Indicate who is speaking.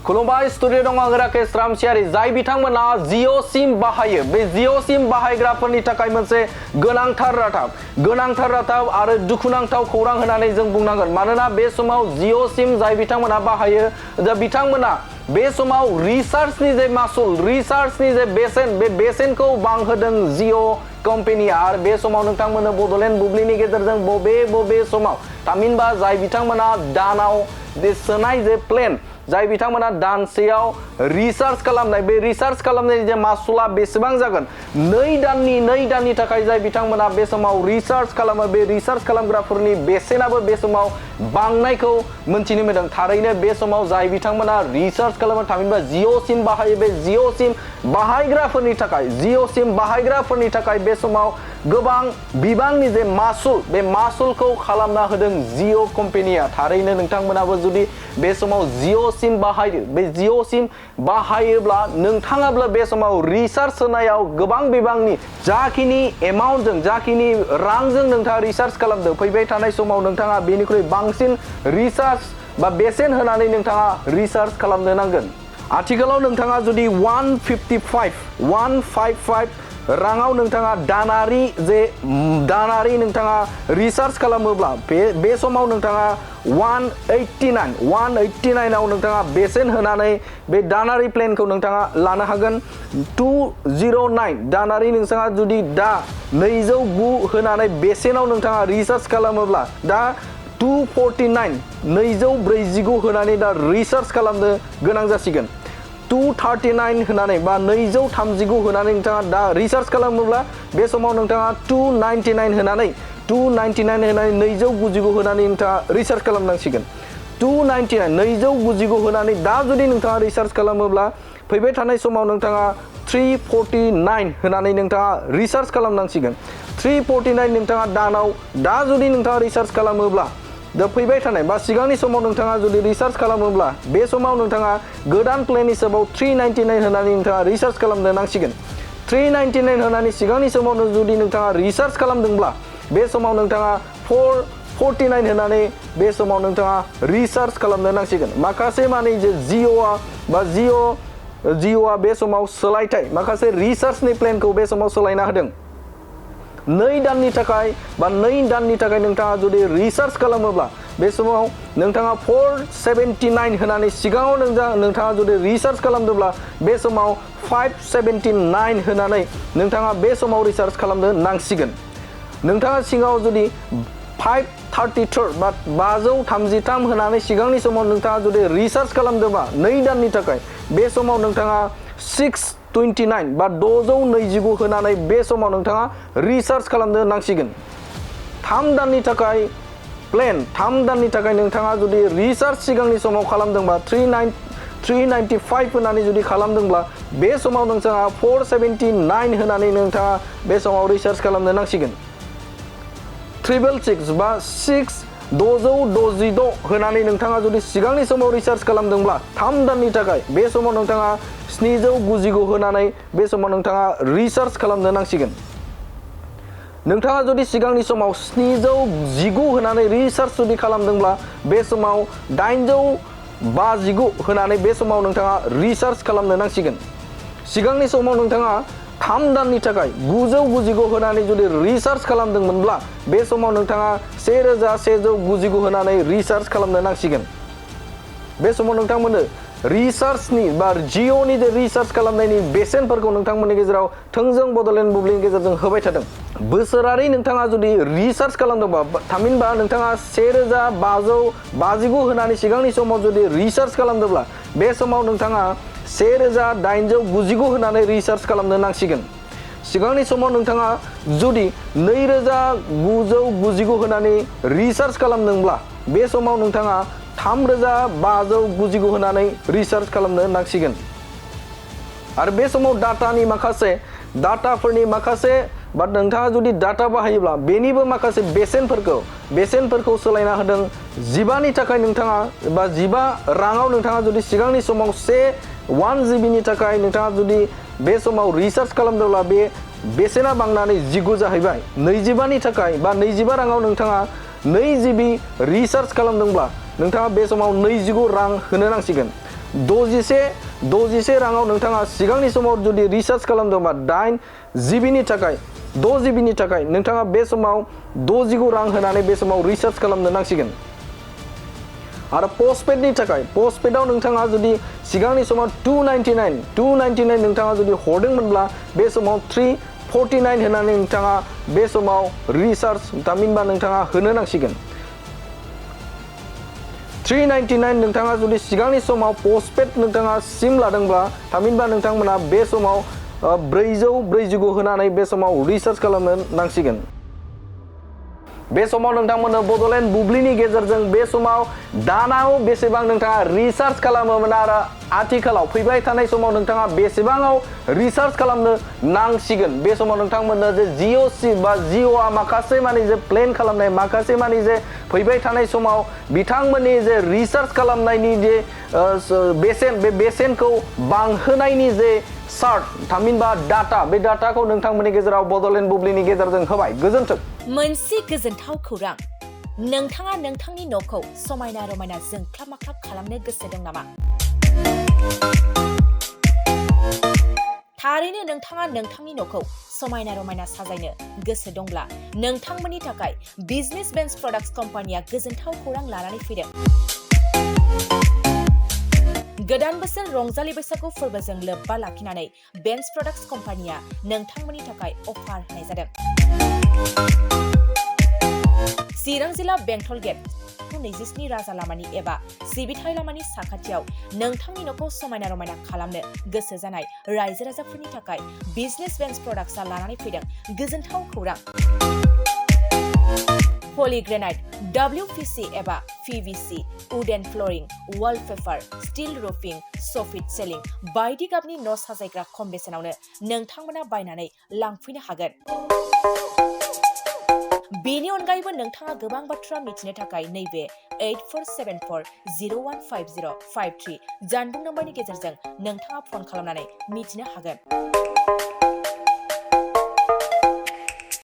Speaker 1: खुलुमबाय स्टुडियो दं आं राकेश रामसियारि जाय बिथांमोना जिअ सिम बाहायो बे जिअ सिम बाहायग्राफोरनि थाखाय मोनसे गोनांथार रादाब आरो दुखुनांथाव खौरां होननानै जों बुंनांगोन मानोना बे समाव जिअ सिम जाय बिथांमोना बाहायो दा बिथांमोना बे समाव रिचार्जनि जे मासुल रिचार्जनि जे बेसेन बे बेसेनखौ बांहोदों जिअ कम्पेनिया आरो बे समाव नोंथांमोननो बड'लेण्ड बुब्लिनि गेजेरजों बबे समाव थामहिनबा जाय बिथांमोना दानाव बे सोनाय जे प्लेन जाय बिथांमोना दानसेयाव रिचार्ज खालामनाय बे रिचार्ज खालामनायनि जे मासुला बेसेबां जागोन नै दाननि थाखाय जाय बिथांमोना बे समाव रिचार्ज खालामो बे रिचार्ज खालामग्राफोरनि बेसेनाबो बे समाव बांनायखौ मोनथिनो मोनदों थारैनो बे समाव जाय बिथांमोना रिचार्ज खालामो थामहिनबा जिअ सिम बाहायो बे जिअ सिम बाहायग्राफोरनि थाखाय बे समाव गोबां बिबांनि जे मासुल बे मासुलखौ खालामना होदों जिअ कम्पेनिया थारैनो नोंथांमोनाबो जुदि बे समाव जिअ सिम बाहायो बे जिअ सिम बाहायोब्ला नोंथाङाबो बे समाव रिचार्ज होनायाव गोबां बिबांनि जाखिनि एमाउन्टजों जाखिनि रांजों नोंथाङा रिचार्ज खालामदों फैबाय थानाय समाव नोंथाङा बेनिख्रुइ बांसिन रिचार्ज बा बेसेन होनानै नोंथाङा रिचार्ज खालामनो नांगोन आथिखालाव नोंथाङा जुदि 155 राङाव नोंथाङा दानारि नोंथाङा रिचार्ज खालामोब्ला बे समाव नोंथाङा 189 आव नोंथाङा बेसेन होनानै बे दानारि प्लेनखौ नोंथाङा लानो हागोन 209 दानारि नोंथाङा जुदि दा 209 होनानै बेसेनाव नोंथाङा रिचार्ज खालामोब्ला दा 249 होनानै दा रिचार्ज खालामनो गोनां जासिगोन 239 होनानै बा 239 होनानै नोंथाङा दा रिचार्ज खालामोब्ला बे समाव नोंथाङा 299 होनानै 299 होनानै नोंथाङा रिचार्ज खालामनांसिगोन 299 होनानै दा जुदि नोंथाङा रिचार्ज खालामोब्ला फैबाय थानाय समाव नोंथाङा 349 होनानै नोंथाङा रिचार्ज खालामनांसिगोन 349 नोंथाङा दानाव दा जुदि नोंथाङा रिचार्ज खालामोब्ला दा फैबाय थानाय बा सिगांनि समाव नोंथाङा जुदि रिचार्ज खालामोब्ला बे समाव नोंथाङा गोदान प्लेन हिसाबाव 399 होनानै नोंथाङा रिचार्ज खालामनो नांसिगोन 399 होनानै सिगांनि समावनो जुदि नोंथाङा रिचार्ज खालामदोंब्ला बे समाव नोंथाङा 449 होनानै बे समाव नोंथाङा रिचार्ज खालामनो नांसिगोन माखासे माने जे जिअ'आ बे समाव सोलायथाय माखासे रिचार्जनि प्लेनखौ बे समाव सोलायना होदों 2 दाननि थाखाय नोंथाङा जुदि रिचार्ज खालामोब्ला बे समाव नोंथाङा 479 होनानै सिगाङाव नोंथाङा जुदि रिचार्ज खालामदोंब्ला बे समाव 579 होनानै नोंथाङा बे समाव रिचार्ज खालामनो नांसिगोन नोंथाङा सिगाङाव जुदि 533 बा 533 होनानै सिगांनि समाव नोंथाङा जुदि रिचार्ज खालामदोंबा 2 दाननि थाखाय बे समाव नोंथाङा 629 बा 629 होनानै बे समाव नोंथाङा रिचार्ज खालामनो नांसिगोन 3 दाननि थाखाय नोंथाङा जुदि रिचार्ज सिगांनि समाव खालामदोंबा 395 होनानै जुदि खालामदोंब्ला बे समाव नोंथाङा 479 होनानै नोंथाङा बे समाव रिचार्ज खालामनो नांसिगोन 666 बा 666 होनानै नोंथाङा जुदि सिगांनि समाव रिचार्ज खालामदोंब्ला 3 दाननि थाखाय बे समाव नोंथाङा 799 होनानै बे समाव नोंथाङा रिचार्ज खालामनो नांसिगोन नोंथाङा जुदि सिगांनि समाव 719 होनानै रिचार्ज जुदि खालामदोंब्ला बे समाव 859 होनानै बे समाव नोंथाङा रिचार्ज खालामनो नांसिगोन सिगांनि समाव नोंथाङा 3 दाननि थाखाय 999 होनानै जुदि रिचार्ज खालामदोंमोनब्ला बे समाव नोंथाङा 1199 होनानै रिचार्ज खालामनो नांसिगोन बे समाव नोंथांमोननो रिचार्जनि बा जिअ'नि जे रिचार्ज खालामनायनि बेसेनफोरखौ नोंथांमोननि गेजेराव थोंजों बड'लेण्ड बुब्लिनि गेजेरजों होबाय थादों बोसोरारि नोंथाङा जुदि रिचार्ज खालामदोंबा थामहिनबा नोंथाङा 1559 होनानै सिगांनि समाव जुदि रिचार्ज खालामदोंब्ला बे समाव नोंथाङा 1899 होनानै रिचार्ज खालामनो नांसिगोन सिगांनि समाव नोंथाङा जुदि 2999 होनानै रिचार्ज खालामदोंब्ला बे समाव नोंथाङा 3599 होनानै रिचार्ज खालामनो नांसिगोन आरो बे समाव डाटाफोरनि माखासे बा नोंथाङा जुदि डाटा बाहायोब्ला बेनिबो माखासे बेसेनफोरखौ सोलायना होदों 15 नि थाखाय नोंथाङा बा 15 राङाव नोंथाङा जुदि सिगांनि समाव 1 GB नि थाखाय नोंथाङा जुदि बे समाव रिचार्ज खालामदोंब्ला बे बेसेना बांनानै 19 जाहैबाय 25 नि थाखाय बा 25 राङाव नोंथाङा 2 GB रिचार्ज खालामदोंब्ला नोंथाङा बे समाव 29 रां होनो नांसिगोन 61 राङाव नोंथाङा सिगांनि समाव जुदि रिचार्ज खालामदोंबा 8 जिबिनि थाखाय 6 जिबिनि थाखाय नोंथाङा बे समाव 69 रां होनानै बे समाव रिचार्ज खालामनो नांसिगोन आरो पस्टपेडनि थाखाय पस्टपेडआव नोंथाङा जुदि सिगांनि समाव 299 नोंथाङा जुदि हरदोंमोनब्ला बे समाव 349 होनानै नोंथाङा बे समाव रिचार्ज थामहिनबा नोंथाङा होनो नांसिगोन 399 नोंथाङा जुदि सिगांनि समाव पस्टपेड नोंथाङा सिम लादोंब्ला थामहिनबा नोंथांमोना बे समाव 449 होनानै बे समाव रिचार्ज खालामनो नांसिगोन बे समाव नोंथांमोननो बड'लेण्ड बुब्लिनि गेजेरजों बे समाव दानाव बेसेबां नोंथाङा रिचार्ज खालामोमोन आरो आथिखालाव फैबाय थानाय समाव नोंथाङा बेसेबाङाव रिचार्ज खालामनो नांसिगोन बे समाव नोंथांमोननो जे जिअ सिम बा जिअआ माखासे माने जे प्लेन खालामनाय माखासे माने जे फैबाय थानाय समाव बिथांमोननि जे रिचार्ज खालामनायनि जे बेसेन बे बेसेनखौ बांहोनायनि जे सार्ट थामहिनबा डाटा बे डाटाखौ नोंथांमोननि गेजेराव बड'लेण्ड बुब्लिनि गेजेरजों होबाय गोजोन्थों
Speaker 2: मोनसे गोजोनथाव खौरां नोंथाङा नोंथांनि न'खौ समायना रमायना जोंख्लाब माख्लाब खालामनो गोसो दं नामा थारैनो नोंथाङा नोंथांनि न'खौ समायना रमायना साजायनो गोसो दंब्ला नोंथांमोननि थाखाय बिजनेस बेन्स प्रडाक्ट्स कम्पानिया गोजोनथाव खौरां लानानै फैदों गोदान बोसोर रंजालि बैसागु फोरबोजों लोब्बा लाखिनानै बेन्स प्रडाक्ट्स कम्पानिया नोंथांमोननि थाखाय अफार होनाय जादों चिरां जिल्ला बेंटल गेट 27 राजा लामानि एबा सिबिथाय लामानि साखाथियाव नोंथांनि न'खौ समायना रमायना खालामनो गोसो जानाय रायजो राजाफोरनि थाखाय बिजनेस बेन्स प्रडाक्ट्सआ लानानै फैदों गोजोनथाव खौरां पलिग्रेनाइट WPC एबा PVC wooden flooring wallpaper steel roofing soffit ceiling बायदि गाबनि न' साजायग्रा खम बेसेनावनो नोंथांमोना बायनानै लांफैनो हागोन बेनि अनगायैबो नोंथाङा गोबां बाथ्रा मिथिनो थाखाय नैबे 8474015053 जानबुं नम्बरनि गेजेरजों नोंथाङा फन खालामनानै मिथिनो हागोन